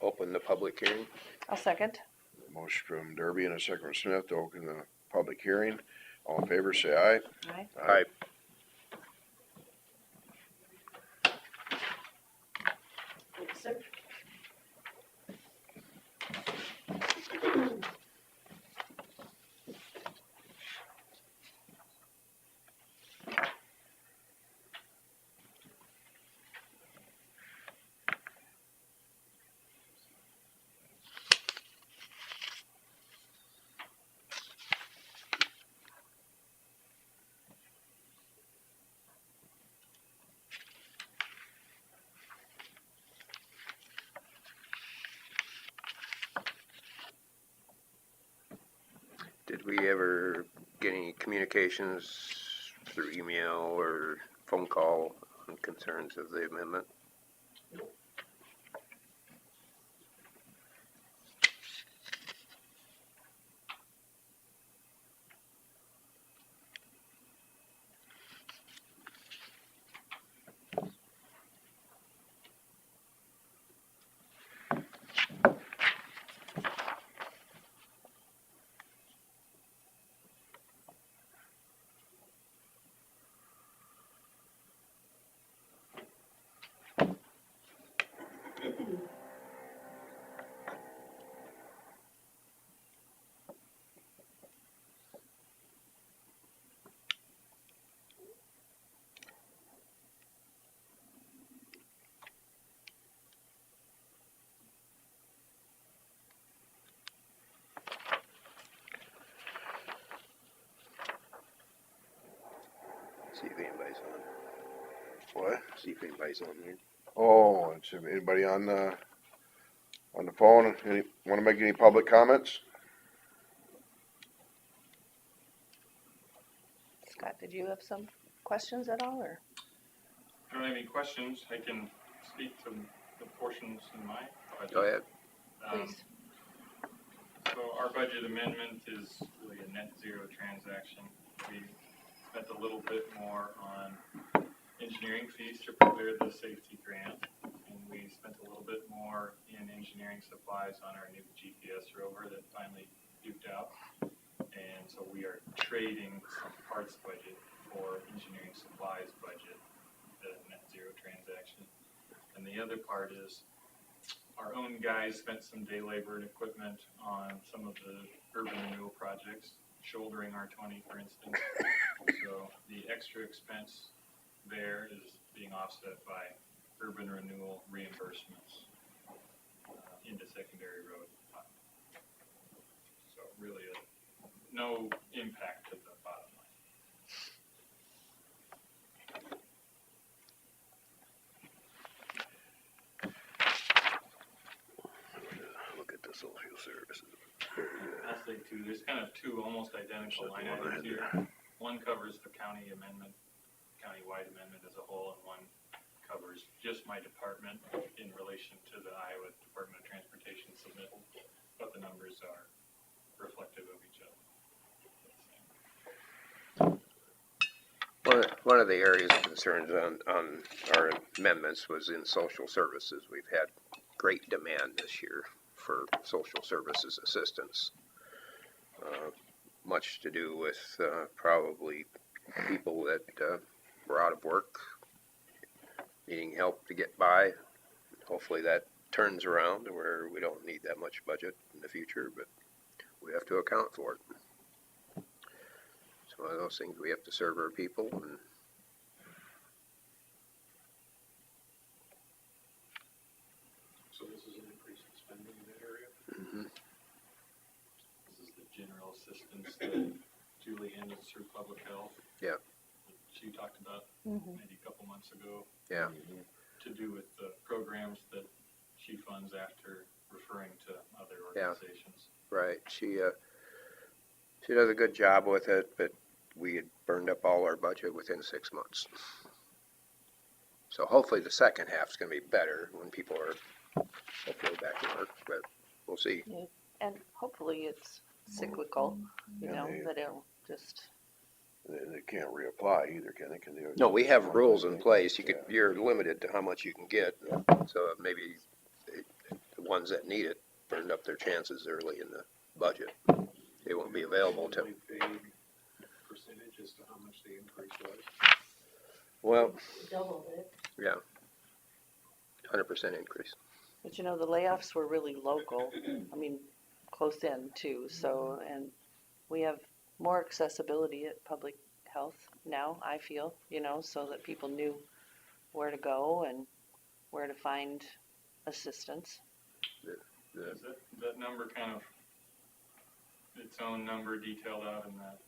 Speaker 3: open the public hearing.
Speaker 4: I'll second.
Speaker 1: Motion from Derby and a second from Smith to open the public hearing. All in favor, say aye.
Speaker 4: Aye.
Speaker 3: Aye.
Speaker 2: Thanks, sir.
Speaker 3: Did we ever get any communications through email or phone call on concerns of the amendment? See if anybody's on.
Speaker 1: What?
Speaker 3: See if anybody's on there.
Speaker 1: Oh, it's anybody on the phone? Want to make any public comments?
Speaker 4: Scott, did you have some questions at all, or?
Speaker 6: If you don't have any questions, I can speak to the portions in my budget.
Speaker 3: Go ahead.
Speaker 4: Please.
Speaker 6: So our budget amendment is really a net zero transaction. We spent a little bit more on engineering fees to prepare the safety grant, and we spent a little bit more in engineering supplies on our new GPS rover that finally duped out. And so we are trading some parts budget for engineering supplies budget, the net zero transaction. And the other part is our own guys spent some day labor and equipment on some of the urban renewal projects, shouldering our 20, for instance. So the extra expense there is being offset by urban renewal reimbursements into secondary road fund. So really no impact to the bottom line.
Speaker 1: Look at the social services.
Speaker 6: I'll say too, there's kind of two almost identical line items here. one covers the county amendment, countywide amendment as a whole, and one covers just my department in relation to the Iowa Department of Transportation submittal, but the numbers are reflective of each other.
Speaker 3: One of the areas of concerns on our amendments was in social services. We've had great demand this year for social services assistance. Much to do with probably people that were out of work, needing help to get by. Hopefully that turns around to where we don't need that much budget in the future, but we have to account for it. It's one of those things, we have to serve our people, and
Speaker 7: So this is an increase in spending in that area?
Speaker 6: This is the general assistance that Julie handles through public health.
Speaker 3: Yeah.
Speaker 6: That she talked about
Speaker 4: Mhm.
Speaker 6: maybe a couple months ago.
Speaker 3: Yeah.
Speaker 6: To do with the programs that she funds after referring to other
Speaker 3: Yeah.
Speaker 6: organizations.
Speaker 3: right, she does a good job with it, but we had burned up all our budget within 6 months. So hopefully the second half's gonna be better when people are hopefully back to work, but we'll see.
Speaker 4: And hopefully it's cyclical, you
Speaker 1: And
Speaker 4: know,
Speaker 1: they-
Speaker 4: that it'll just,
Speaker 1: They can't reapply either, can they? Can they?
Speaker 3: No, we have rules in place. You're limited to how much you can get. So maybe the ones that need it burned up their chances early in the budget. They won't be available to,
Speaker 7: Really vague percentage as to how much the increase was?
Speaker 3: well,
Speaker 2: Doubled it.
Speaker 3: yeah. 100% increase.
Speaker 4: but you know, the layoffs were really local, I mean, close in too, so, and we have more accessibility at public health now, I feel, you know, so that people knew where to go and where to find assistance.
Speaker 6: Is that number kind of its own number detailed out in that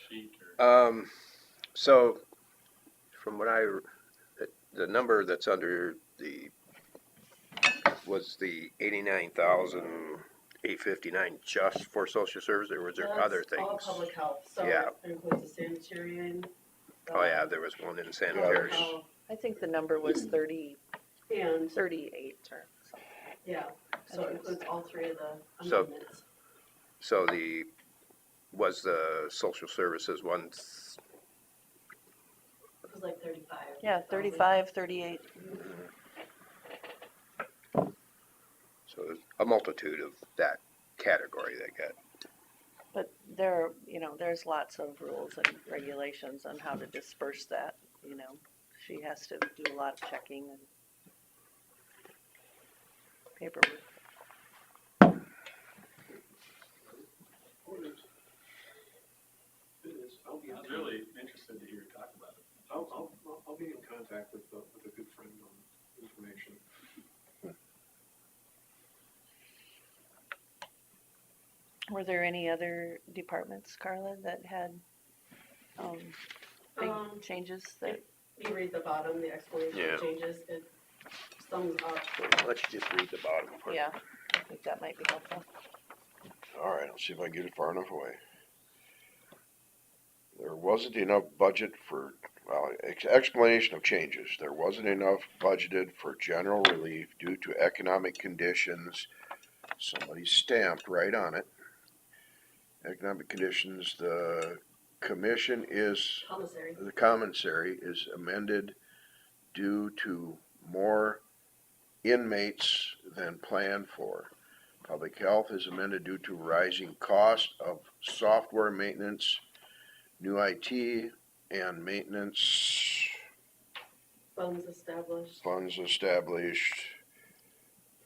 Speaker 6: sheet, or?
Speaker 3: So from what the number that's under was the 89,859 just for social service, or was there other
Speaker 2: That's all
Speaker 3: things?
Speaker 2: public health, so
Speaker 3: Yeah.
Speaker 2: it includes the sanitarian.
Speaker 3: Oh yeah, there was one in sanitary.
Speaker 2: public health,
Speaker 4: I think the number was
Speaker 2: And,
Speaker 4: 38 or something.
Speaker 2: yeah, so it includes all three of the
Speaker 3: So-
Speaker 2: amendments.
Speaker 3: So was the social services one,
Speaker 2: It was like 35.
Speaker 4: Yeah,
Speaker 2: probably.
Speaker 4: 35, 38.
Speaker 3: so there's a multitude of that category that got,
Speaker 4: But there's lots of rules and regulations on how to disperse that, you know. She has to do a lot of checking and paperwork.
Speaker 7: It is. I'll be
Speaker 6: I
Speaker 7: in
Speaker 6: was really interested to hear you talk about it.
Speaker 7: I'll be in contact with a good friend on information.
Speaker 4: Were there any other departments, Carla, that had big changes that,
Speaker 2: You read the bottom, the explanation
Speaker 3: Yeah.
Speaker 2: of changes, it sums up.
Speaker 1: Let's just read the bottom part.
Speaker 4: yeah, I think that might be helpful.
Speaker 1: All right, I'll see if I can get it far enough away. There wasn't enough budget for, explanation of changes. There wasn't enough budgeted for general relief due to economic conditions. Somebody stamped right on it. Economic conditions, the commissary is amended due to more inmates than planned for. Public health is amended due to rising cost of software maintenance, new IT, and maintenance
Speaker 2: Funds
Speaker 1: established
Speaker 2: for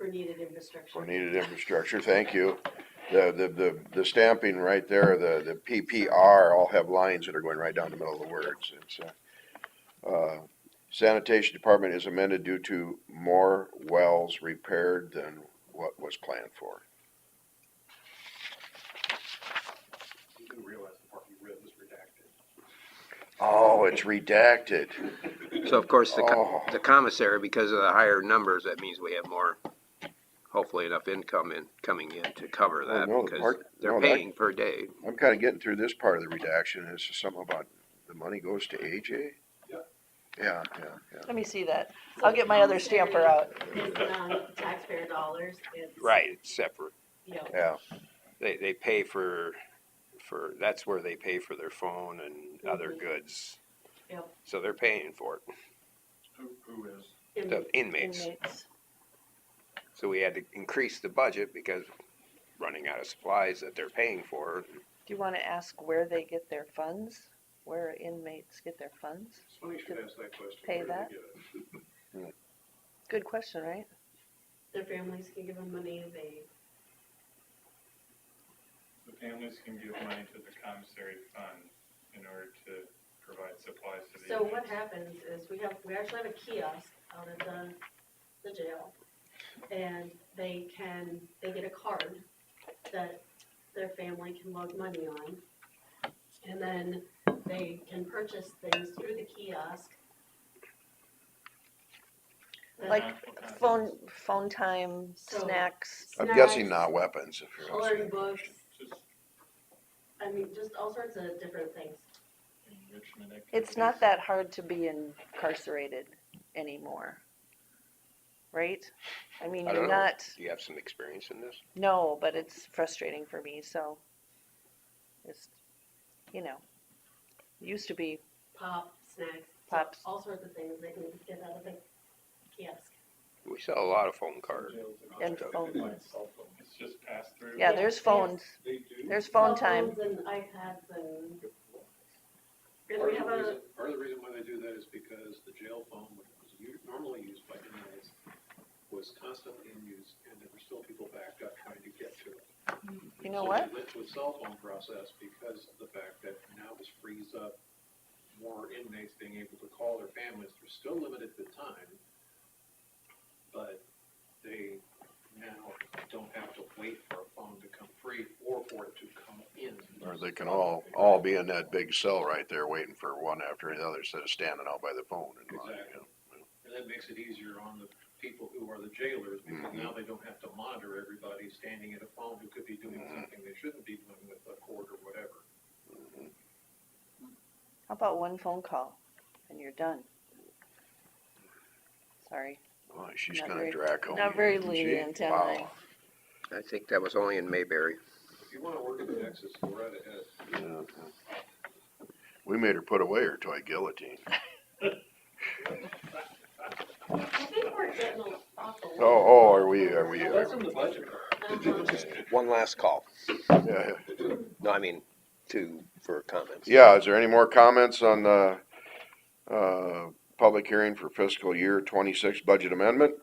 Speaker 2: needed infrastructure.
Speaker 1: for needed infrastructure. Thank you. The stamping right there, the PPR, all have lines that are going right down the middle of the words. It's, sanitation department is amended due to more wells repaired than what was planned for.
Speaker 7: You do realize the part you read was redacted.
Speaker 1: Oh, it's redacted.
Speaker 3: so of course
Speaker 1: Oh.
Speaker 3: the commissary, because of the higher numbers, that means we have more hopefully enough income coming in to cover
Speaker 1: Oh,
Speaker 3: that,
Speaker 1: no,
Speaker 3: because
Speaker 1: Mark,
Speaker 3: they're
Speaker 1: no,
Speaker 3: paying per day.
Speaker 1: I'm kinda getting through this part of the redaction, is something about the money goes to AJ?
Speaker 7: Yeah.
Speaker 1: Yeah.
Speaker 4: Let me see that. I'll get my other stamper out.
Speaker 2: It's not taxpayer dollars, it's.
Speaker 3: Right, it's separate.
Speaker 2: You know,
Speaker 1: Yeah,
Speaker 3: They pay for, that's where they pay for their phone and other goods.
Speaker 2: Yep.
Speaker 3: So they're paying for it,
Speaker 6: Who is?
Speaker 3: the inmates.
Speaker 4: Inmates.
Speaker 3: So we had to increase the budget because running out of supplies that they're paying for.
Speaker 4: Do you wanna ask where they get their funds? Where inmates get their funds?
Speaker 7: It's funny you should ask that question.
Speaker 4: Pay
Speaker 7: Where do they
Speaker 4: that?
Speaker 7: get it?
Speaker 4: Good question, right?
Speaker 2: their families can give them money,
Speaker 6: The families can give money to the commissary fund in order to provide supplies to the
Speaker 2: so
Speaker 6: inmates.
Speaker 2: what happens is we actually have a kiosk out at the jail. And they get a card that their family can log money on. And then they can purchase things through the kiosk.
Speaker 4: Like
Speaker 6: What kind of
Speaker 4: phone time,
Speaker 2: So-
Speaker 4: snacks.
Speaker 1: I'm guessing
Speaker 2: Snacks,
Speaker 1: not weapons, if you're
Speaker 2: coloring
Speaker 1: asking.
Speaker 2: books,
Speaker 6: Just
Speaker 2: I mean, just all sorts of different things.
Speaker 6: enrichment activities.
Speaker 4: It's not that hard to be incarcerated anymore, right? I mean,
Speaker 3: I
Speaker 4: you're
Speaker 3: don't know.
Speaker 4: not,
Speaker 3: Do you have some experience in this?
Speaker 4: no, but it's frustrating for me, so. It's, used to be
Speaker 2: Pop, snacks,
Speaker 4: Pops.
Speaker 2: all sorts of things they can get out of the kiosk.
Speaker 3: We sell a lot of phone cards.
Speaker 4: And phone
Speaker 7: Like cell phone.
Speaker 6: It's just passed through.
Speaker 4: Yeah,
Speaker 2: Yeah,
Speaker 4: there's
Speaker 2: yes.
Speaker 4: phones,
Speaker 7: They do.
Speaker 4: there's phone
Speaker 2: Cell
Speaker 4: time.
Speaker 2: phones and iPads and we
Speaker 7: Part
Speaker 2: have
Speaker 7: of the reason why they do that is because the jail phone, which was normally used by inmates, was constantly in use, and there were still people backed up trying to get to it.
Speaker 4: You know
Speaker 7: So
Speaker 4: what?
Speaker 7: they went to a cell phone process because of the fact that now this frees up more inmates being able to call their families. They're still limited with time, but they now don't have to wait for a phone to come free or for it to come in.
Speaker 1: Or they can all be in that big cell right there waiting for one after the other instead of standing out by the phone. And line,
Speaker 7: Exactly. And that makes it easier on the people who are the jailers, because now they don't have to monitor everybody standing at a phone who could be doing something they shouldn't be doing with a cord or whatever.
Speaker 4: How about one phone call and you're done? Sorry,
Speaker 1: Boy, she's
Speaker 4: Not
Speaker 1: kinda
Speaker 4: very-
Speaker 1: draconian.
Speaker 4: not very
Speaker 1: isn't she?
Speaker 4: lenient, am
Speaker 1: Wow.
Speaker 3: I think that was only in Mayberry.
Speaker 7: If you wanna work in Texas, go right ahead.
Speaker 1: Yeah. We made her put away her toy guillotine.
Speaker 2: I think we're getting off the.
Speaker 1: Oh, are we,
Speaker 7: That's in the budget.
Speaker 3: One last call.
Speaker 1: yeah.
Speaker 3: No, I mean, for comments.
Speaker 1: Yeah, is there any more comments on the, public hearing for fiscal year 26 budget amendment?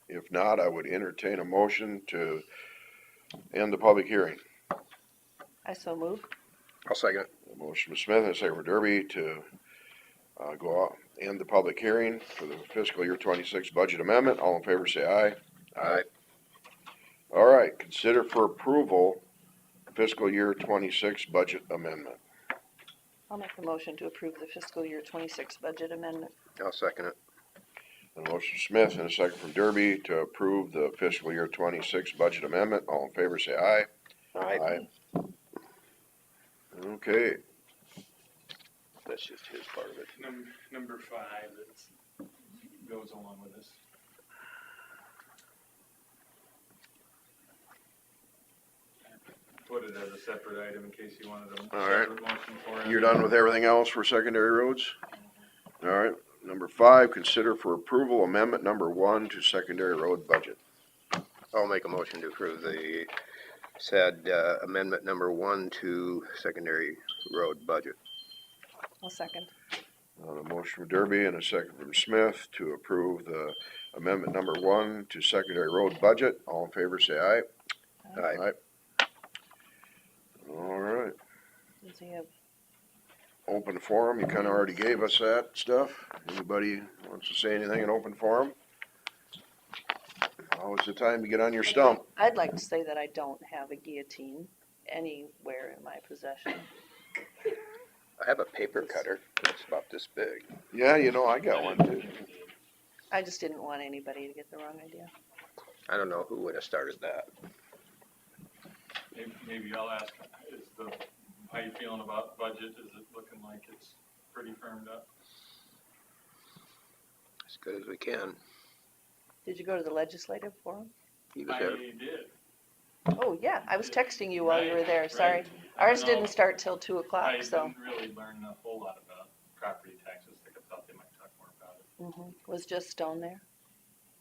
Speaker 1: If not, I would entertain a motion to end the public hearing.
Speaker 4: I so move.
Speaker 3: I'll second it.
Speaker 1: A motion from Smith and a second from Derby to, go out, end the public hearing for the fiscal year 26 budget amendment. All in favor, say aye.
Speaker 3: Aye.
Speaker 1: All right, consider for approval fiscal year 26 budget amendment.
Speaker 4: I'll make a motion to approve the fiscal year 26 budget amendment.
Speaker 3: I'll second it.
Speaker 1: A motion from Smith and a second from Derby to approve the fiscal year 26 budget amendment. All in favor, say aye.
Speaker 3: Aye.
Speaker 1: Okay,
Speaker 3: That's just his part of it.
Speaker 6: Number 5 that goes along with this. Put it as a separate item in case you wanted a
Speaker 1: All right.
Speaker 6: separate motion for it.
Speaker 1: you're done with everything else for secondary roads? All right, number 5, consider for approval amendment number 1 to secondary road budget.
Speaker 3: I'll make a motion to approve the said amendment number 1 to secondary road budget.
Speaker 4: I'll second.
Speaker 1: A motion from Derby and a second from Smith to approve the amendment number 1 to secondary road budget. All in favor, say aye.
Speaker 3: Aye.
Speaker 1: All right,
Speaker 4: Does he have,
Speaker 1: open forum, you kinda already gave us that stuff. Anybody wants to say anything in open forum? Now is the time to get on your stump.
Speaker 4: I'd like to say that I don't have a guillotine anywhere in my possession.
Speaker 3: I have a paper cutter. It's about this big.
Speaker 1: Yeah, I got one too.
Speaker 4: I just didn't want anybody to get the wrong idea.
Speaker 3: I don't know who would have started that.
Speaker 6: Maybe I'll ask, how you feeling about budget? Is it looking like it's pretty firmed up?
Speaker 3: As good as we can.
Speaker 4: Did you go to the legislative forum?
Speaker 3: He was
Speaker 6: I
Speaker 3: there.
Speaker 6: did.
Speaker 4: Oh, yeah, I was texting you while you were there,
Speaker 6: Right,
Speaker 4: sorry.
Speaker 6: right. I
Speaker 4: Ours
Speaker 6: don't know.
Speaker 4: didn't start till 2
Speaker 6: I
Speaker 4: o'clock, so.
Speaker 6: didn't really learn a whole lot about property taxes. I thought they might talk more about it.
Speaker 4: Was just Stone there?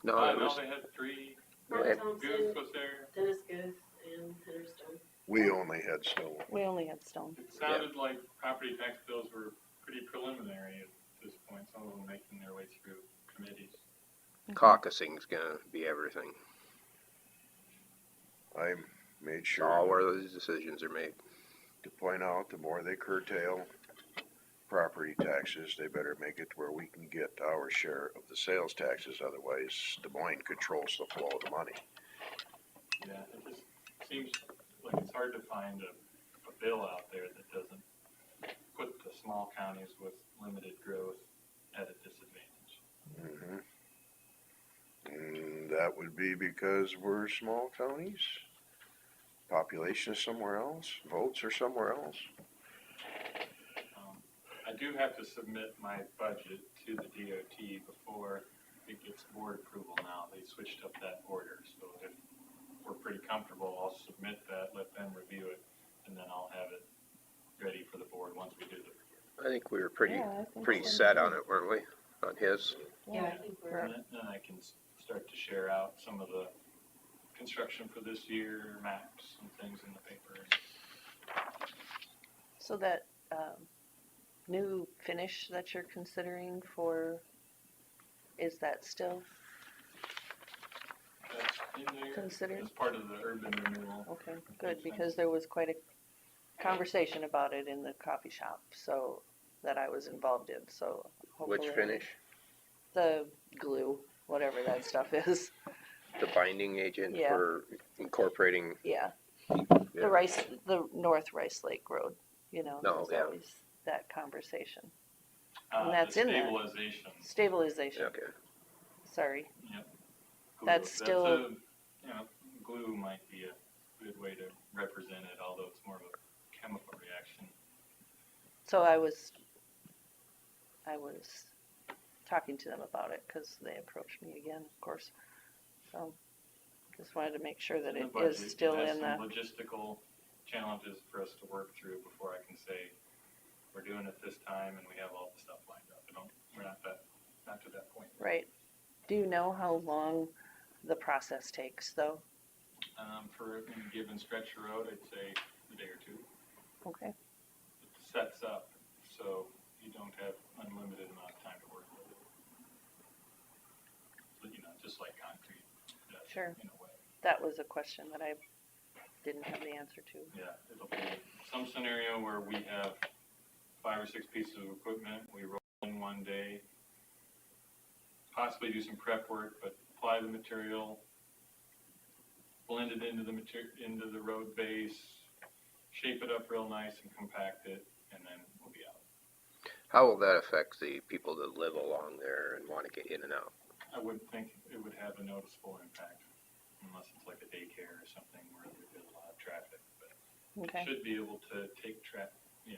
Speaker 3: No, it was,
Speaker 6: They had three.
Speaker 2: Mark
Speaker 3: Yeah.
Speaker 2: Thompson,
Speaker 6: Goose was there.
Speaker 2: Dennis Guth, and Henry Stone.
Speaker 1: We only had snow.
Speaker 4: We only had Stone.
Speaker 6: It sounded like property tax bills were pretty preliminary at this point, some of them making their way through committees.
Speaker 3: caucusing's gonna be everything.
Speaker 1: I made
Speaker 3: It's all
Speaker 1: sure
Speaker 3: where those decisions are made.
Speaker 1: to point out, the more they curtail property taxes, they better make it to where we can get our share of the sales taxes, otherwise Des Moines controls the flow of the money.
Speaker 6: Yeah, it just seems like it's hard to find a bill out there that doesn't put the small counties with limited growth at a disadvantage.
Speaker 1: Mhm. And that would be because we're small counties? Population is somewhere else, votes are somewhere else.
Speaker 6: I do have to submit my budget to the DOT before it gets board approval now. They switched up that order, so if we're pretty comfortable, I'll submit that, let them review it, and then I'll have it ready for the board once we do the review.
Speaker 3: I think we were pretty
Speaker 4: Yeah, I think
Speaker 3: pretty
Speaker 4: so.
Speaker 3: set on it, weren't we? On his.
Speaker 2: Yeah, I think we're,
Speaker 6: And then I can start to share out some of the construction for this year, maps and things in the paper.
Speaker 4: So that, new finish that you're considering for, is that still
Speaker 6: That's in there
Speaker 4: considered?
Speaker 6: as part of the urban renewal.
Speaker 4: Okay, good, because there was quite a conversation about it in the coffee shop, so, that I was involved in, so hopefully.
Speaker 3: Which finish?
Speaker 4: The glue, whatever that stuff is,
Speaker 3: The binding agent
Speaker 4: Yeah.
Speaker 3: for incorporating.
Speaker 4: yeah.
Speaker 3: Yeah.
Speaker 4: The North Rice Lake Road,
Speaker 3: No,
Speaker 4: there's
Speaker 3: yeah.
Speaker 4: always that conversation. And that's
Speaker 6: The
Speaker 4: in there.
Speaker 6: stabilization.
Speaker 4: Stabilization,
Speaker 3: Okay.
Speaker 4: sorry,
Speaker 6: Glue.
Speaker 4: That's still-
Speaker 6: Glue might be a good way to represent it, although it's more of a chemical reaction.
Speaker 4: so I was talking to them about it, cause they approached me again, of course, so, just wanted to make sure that
Speaker 6: In
Speaker 4: it
Speaker 6: the
Speaker 4: is
Speaker 6: budget,
Speaker 4: still
Speaker 6: it has
Speaker 4: in the,
Speaker 6: some logistical challenges for us to work through before I can say, we're doing it this time and we have all the stuff lined up. We're not to that point.
Speaker 4: right. Do you know how long the process takes, though?
Speaker 6: For a given stretch of road, I'd say a day or two.
Speaker 4: Okay,
Speaker 6: It sets up, so you don't have unlimited amount of time to work with it. But, just like concrete does,
Speaker 4: Sure.
Speaker 6: in a way.
Speaker 4: that was a question that I didn't have the answer to.
Speaker 6: Yeah, it'll be some scenario where we have 5 or 6 pieces of equipment, we roll in one day, possibly do some prep work, but apply the material, blend it into the road base, shape it up real nice and compact it, and then we'll be out.
Speaker 3: How will that affect the people that live along there and want to get in and out?
Speaker 6: I wouldn't think it would have a noticeable impact, unless it's like a daycare or something where there's a lot of traffic, but
Speaker 4: Okay,
Speaker 6: should be able to take the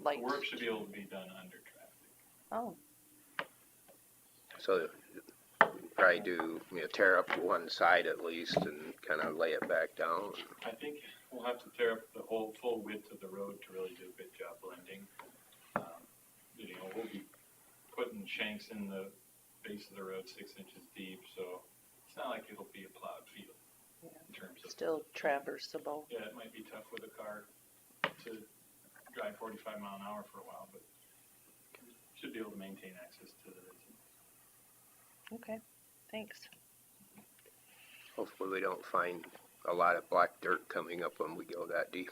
Speaker 4: light,
Speaker 6: work should be able to be done under traffic.
Speaker 4: oh,
Speaker 3: So probably do, tear up one side at least and kind of lay it back down.
Speaker 6: I think we'll have to tear up the whole full width of the road to really do a good job blending. We'll be putting shanks in the base of the road 6 inches deep, so it's not like it'll be a plowed field
Speaker 4: Yeah.
Speaker 6: in terms of.
Speaker 4: still traversable.
Speaker 6: Yeah, it might be tough with a car to drive 45 mile an hour for a while, but should be able to maintain access to the residents.
Speaker 4: Okay, thanks.
Speaker 3: Hopefully we don't find a lot of black dirt coming up when we go that deep.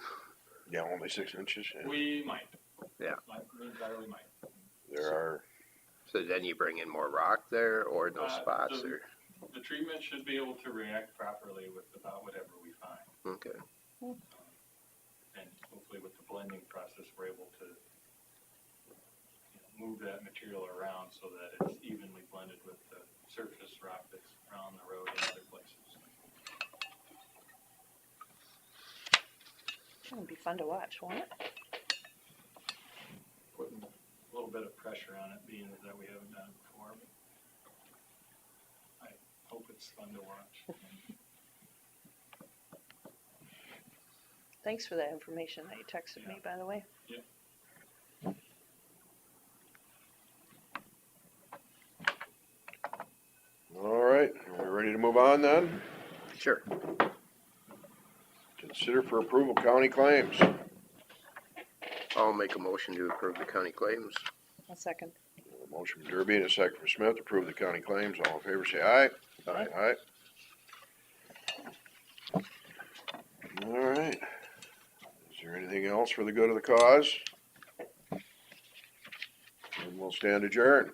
Speaker 1: Yeah, only 6 inches. Yeah.
Speaker 6: We might.
Speaker 3: Yeah.
Speaker 6: We entirely might.
Speaker 1: There are,
Speaker 3: So then you bring in more rock there or no spots
Speaker 6: the-
Speaker 3: or,
Speaker 6: The treatment should be able to react properly with about whatever we find.
Speaker 3: okay.
Speaker 6: And hopefully with the blending process, we're able to move that material around so that it's evenly blended with the surface rock that's around the road and other places.
Speaker 4: It'll be fun to watch, won't it?
Speaker 6: Putting a little bit of pressure on it, being that we haven't done it before. But I hope it's fun to watch.
Speaker 4: Thanks for that information that you texted me, by the way.
Speaker 1: All right, are we ready to move on then?
Speaker 3: Sure.
Speaker 1: Consider for approval county claims.
Speaker 3: I'll make a motion to approve the county claims.
Speaker 4: A second.
Speaker 1: A motion from Derby and a second from Smith to approve the county claims. All in favor, say aye.
Speaker 4: Aye.
Speaker 1: Aye. All right. Is there anything else for the good of the cause? And we'll stand adjourned.